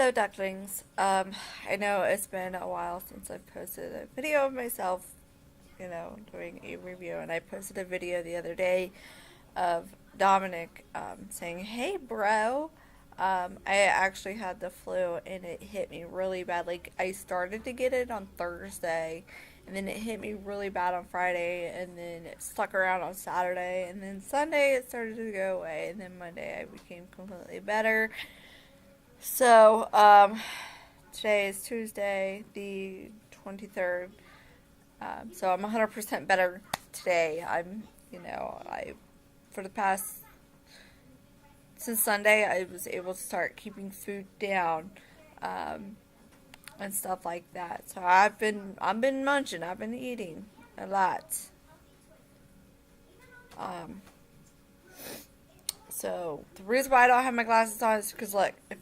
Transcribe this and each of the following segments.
Hello ducklings. I know it's been a while since I've posted a video of myself, doing a review, and I posted a video the other day of Dominic saying, "Hey bro." I actually had the flu and it hit me really bad. Like, I started to get it on Thursday, and then it hit me really bad on Friday, and then it stuck around on Saturday, and then Sunday it started to go away, and then Monday I became completely better. So, today is Tuesday, the 23rd. So I'm 100% better today. For the past, since Sunday, I was able to start keeping food down, and stuff like that. So I've been munching, I've been eating a lot. So the reason why I don't have my glasses on is because, look, look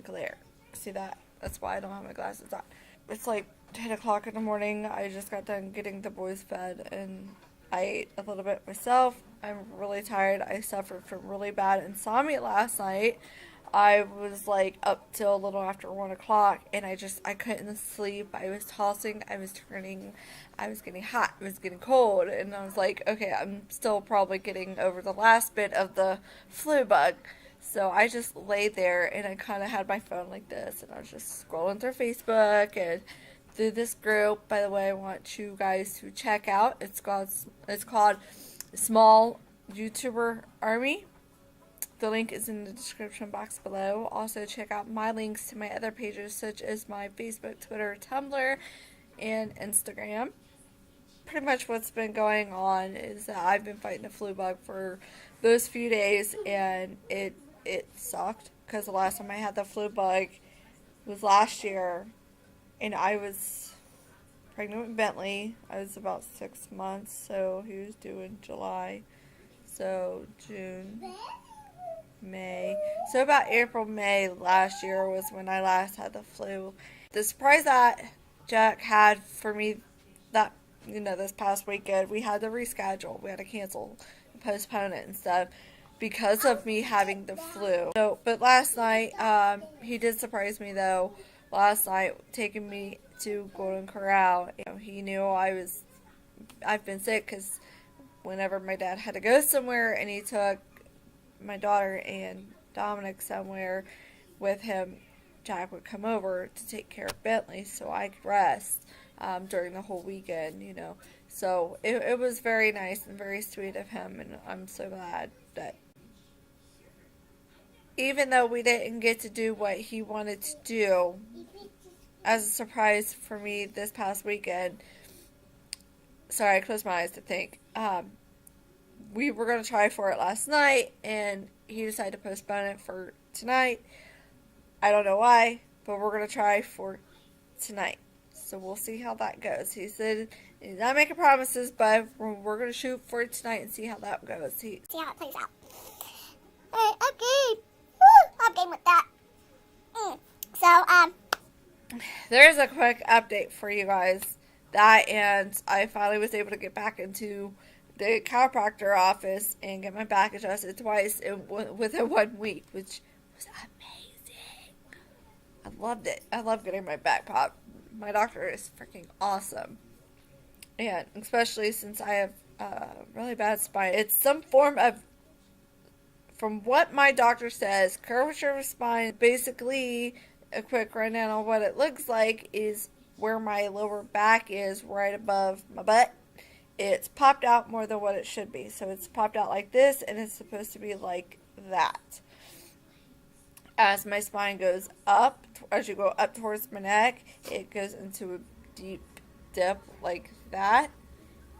there. See that? That's why I don't have my glasses on. It's like 10 o'clock in the morning. I just got done getting the boys fed, and I ate a little bit myself. I'm really tired. I suffered from really bad insomnia last night. I was like up till a little after 1 o'clock, and I couldn't sleep. I was tossing, I was turning, I was getting hot, I was getting cold, and I was like, okay, I'm still probably getting over the last bit of the flu bug. So I just laid there, and I kind of had my phone like this, and I was just scrolling through Facebook and through this group. By the way, I want you guys to check out. It's called Small YouTuber Army. The link is in the description box below. Also, check out my links to my other pages, such as my Facebook, Twitter, Tumblr, and Instagram. Pretty much what's been going on is that I've been fighting a flu bug for those few days, and it sucked, because the last time I had the flu bug was last year, and I was pregnant with Bentley. I was about 6 months, so he was due in July. So June, May. So about April, May last year was when I last had the flu. The surprise that Jack had for me that, this past weekend, we had to reschedule. We had to cancel and postpone it and stuff because of me having the flu. So, but last night, he did surprise me though. Last night, taking me to Golden Corral. He knew I've been sick, because whenever my dad had to go somewhere and he took my daughter and Dominic somewhere with him, Jack would come over to take care of Bentley so I could rest during the whole weekend, So it was very nice and very sweet of him, and I'm so glad that even though we didn't get to do what he wanted to do as a surprise for me this past weekend, sorry, I closed my eyes to think, we were going to try for it last night, and he decided to postpone it for tonight. I don't know why, but we're going to try for tonight. So we'll see how that goes. He said he's not making promises, but we're going to shoot for it tonight and see how that goes. See how it plays out. Alright, okay. Woo, I'm game with that. There's a quick update for you guys. And I finally was able to get back into the chiropractor office and get my back adjusted twice within 1 week, which was amazing. I loved it. I love getting my back popped. My doctor is freaking awesome. And especially since I have a really bad spine. It's some form of, from what my doctor says, curvature of spine. Basically, a quick rundown on what it looks like is where my lower back is, right above my butt. It's popped out more than what it should be. So it's popped out like this, and it's supposed to be like that. As my spine goes up, as you go up towards my neck, it goes into a deep dip like that,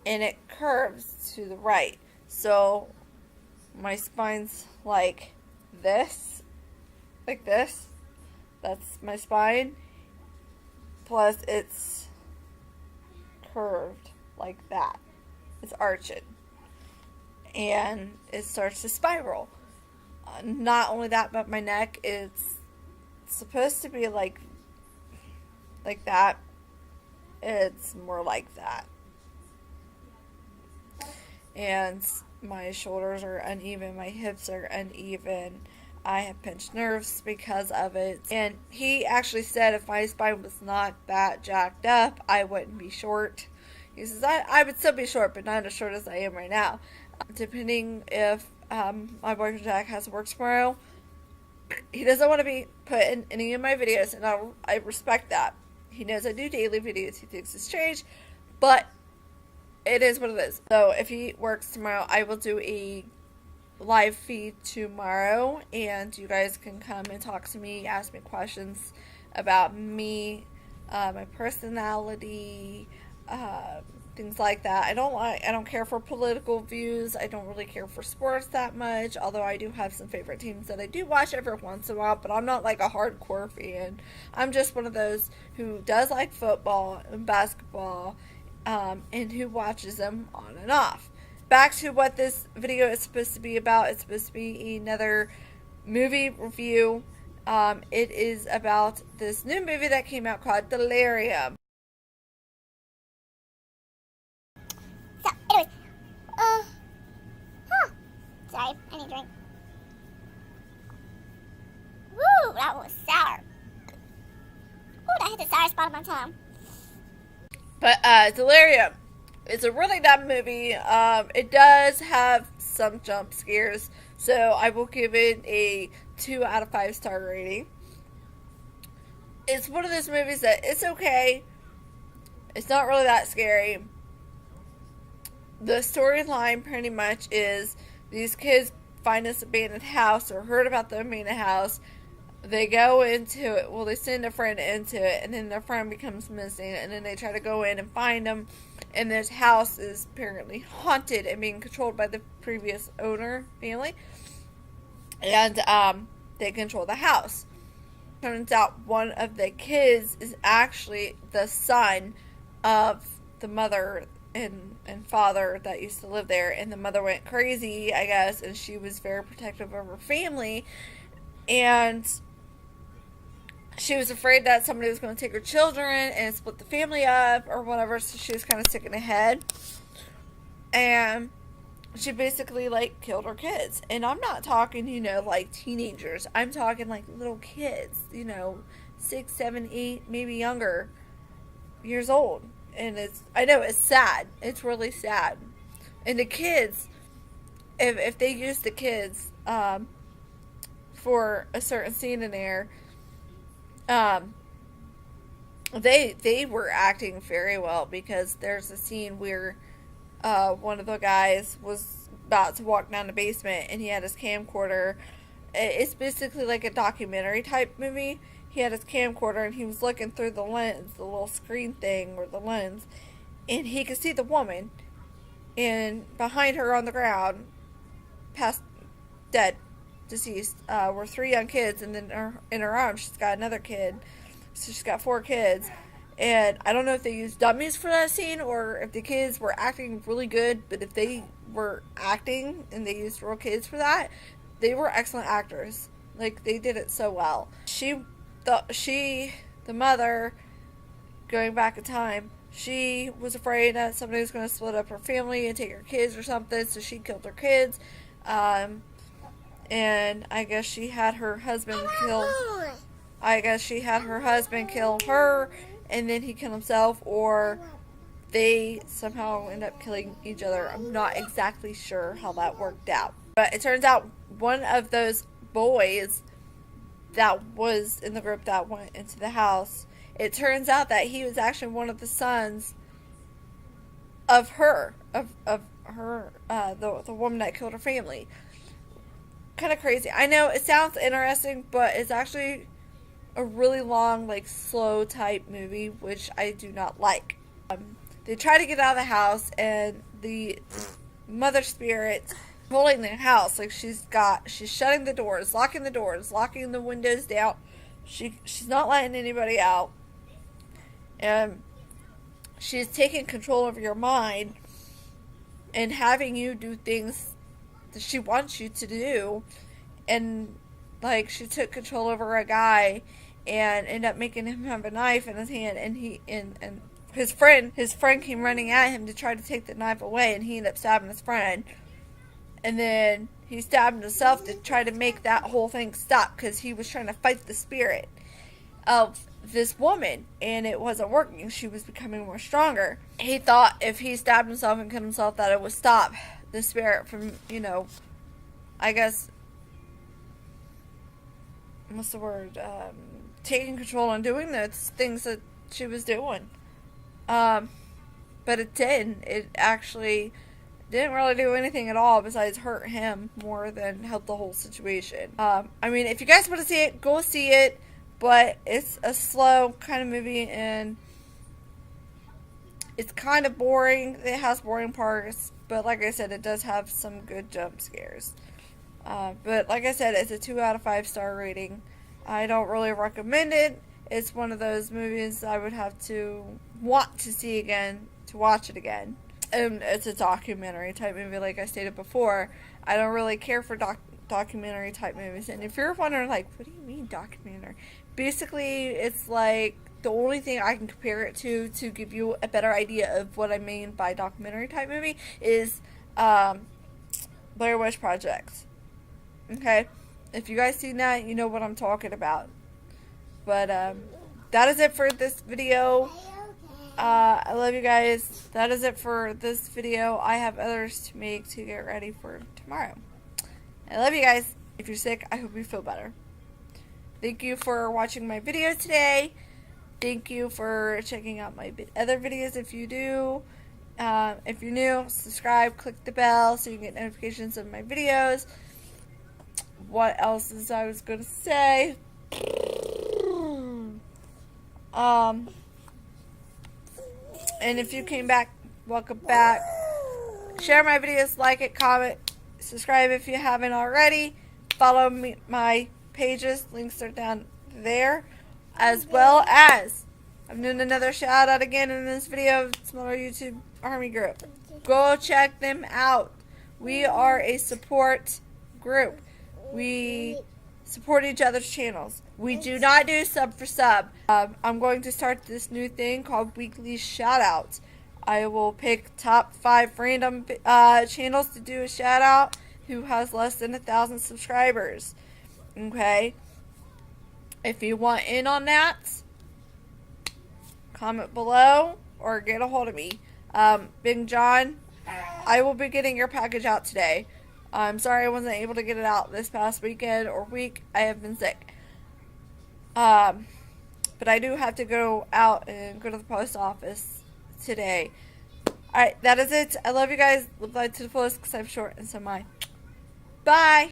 and it curves to the right. So my spine's like this. That's my spine. Plus it's curved like that. It's arching. And it starts to spiral. Not only that, but my neck is supposed to be like that. It's more like that. And my shoulders are uneven. My hips are uneven. I have pinched nerves because of it. And he actually said if my spine was not that jacked up, I wouldn't be short. He says, I would still be short, but not as short as I am right now. Depending if my boyfriend Jack has to work tomorrow, he doesn't want to be put in any of my videos, and I respect that. He knows I do daily videos. He thinks it's strange, but it is what it is. So if he works tomorrow, I will do a live feed tomorrow, and you guys can come and talk to me, ask me questions about me, my personality, things like that. I don't care for political views. I don't really care for sports that much, although I do have some favorite teams that I do watch every once in a while, but I'm not like a hardcore fan. I'm just one of those who does like football and basketball, and who watches them on and off. Back to what this video is supposed to be about. It's supposed to be another movie review. It is about this new movie that came out called Delirium. So, anyways, sorry, I need a drink. Woo, that was sour. Ooh, that hit the sour spot on my tongue. But, Delirium. It's a really dumb movie. It does have some jump scares, so I will give it a 2 out of 5 star rating. It's one of those movies that it's okay. It's not really that scary. The storyline pretty much is these kids find this abandoned house or heard about the abandoned house. They go into it. Well, they send a friend into it, and then their friend becomes missing, and then they try to go in and find them. And this house is apparently haunted and being controlled by the previous owner family. And they control the house. Turns out one of the kids is actually the son of the mother and father that used to live there. And the mother went crazy, I guess, and she was very protective of her family. And she was afraid that somebody was going to take her children and split the family up or whatever, so she was kind of sick in the head. And she basically, like, killed her kids. And I'm not talking, like teenagers. I'm talking, like, little kids, 6, 7, 8, maybe younger years old. And I know, it's sad. It's really sad. And the kids, if they use the kids for a certain scene in there, they were acting very well, because there's a scene where one of the guys was about to walk down the basement and he had his camcorder. It's basically like a documentary type movie. He had his camcorder and he was looking through the lens, the little screen thing or the lens, and he could see the woman, and behind her on the ground, past dead, deceased, were 3 young kids, and then in her arms she's got another kid, so she's got 4 kids. And I don't know if they used dummies for that scene or if the kids were acting really good, but if they were acting and they used real kids for that, they were excellent actors. Like, they did it so well. The mother, going back in time, she was afraid that somebody was going to split up her family and take her kids or something, so she killed her kids. And I guess she had her husband kill her, and then he killed himself, or they somehow end up killing each other. I'm not exactly sure how that worked out. But it turns out one of those boys that was in the group that went into the house, it turns out that he was actually one of the sons of her, the woman that killed her family. Kind of crazy. I know it sounds interesting, but it's actually a really long, like, slow type movie, which I do not like. They try to get out of the house, and the mother spirit holding the house, like, she's shutting the doors, locking the windows down. She's not letting anybody out, and she's taking control of your mind and having you do things that she wants you to do. And, like, she took control over a guy and ended up making him have a knife in his hand, and his friend came running at him to try to take the knife away, and he ended up stabbing his friend. And then He stabbed himself to try to make that whole thing stop because he was trying to fight the spirit of this woman, and it wasn't working. She was becoming more stronger. He thought if he stabbed himself and killed himself that it would stop the spirit from, I guess, what's the word, taking control and doing those things that she was doing. But it didn't. It actually didn't really do anything at all besides hurt him more than help the whole situation. I mean, if you guys want to see it, go see it. But it's a slow kind of movie, and it's kind of boring. It has boring parts, but like I said, it does have some good jump scares. But like I said, it's a 2 out of 5 star rating. I don't really recommend it. It's one of those movies I would have to want to see again to watch it again. And it's a documentary type movie, like I stated before. I don't really care for documentary type movies. And if you're wondering, like, what do you mean documentary? Basically, it's like the only thing I can compare it to give you a better idea of what I mean by documentary type movie is Blair Witch Project. Okay? If you guys seen that, you know what I'm talking about. But that is it for this video. I love you guys. That is it for this video. I have others to make to get ready for tomorrow. I love you guys. If you're sick, I hope you feel better. Thank you for watching my video today. Thank you for checking out my other videos if you do. If you're new, subscribe, click the bell so you can get notifications of my videos. What else is I was going to say? And if you came back, welcome back. Share my videos, like it, comment, subscribe if you haven't already. Follow me, my pages, links are down there. As well as, I'm doing another shout out again in this video, smaller YouTube army group. Go check them out. We are a support group. We support each other's channels. We do not do sub for sub. I'm going to start this new thing called weekly shout outs. I will pick top 5 random channels to do a shout out who has less than 1,000 subscribers. Okay? If you want in on that, comment below or get a hold of me. Big John, I will be getting your package out today. I'm sorry I wasn't able to get it out this past weekend or week. I have been sick. But I do have to go out and go to the post office today. Alright, that is it. I love you guys. Live life to the fullest because I'm short and so am I. Bye.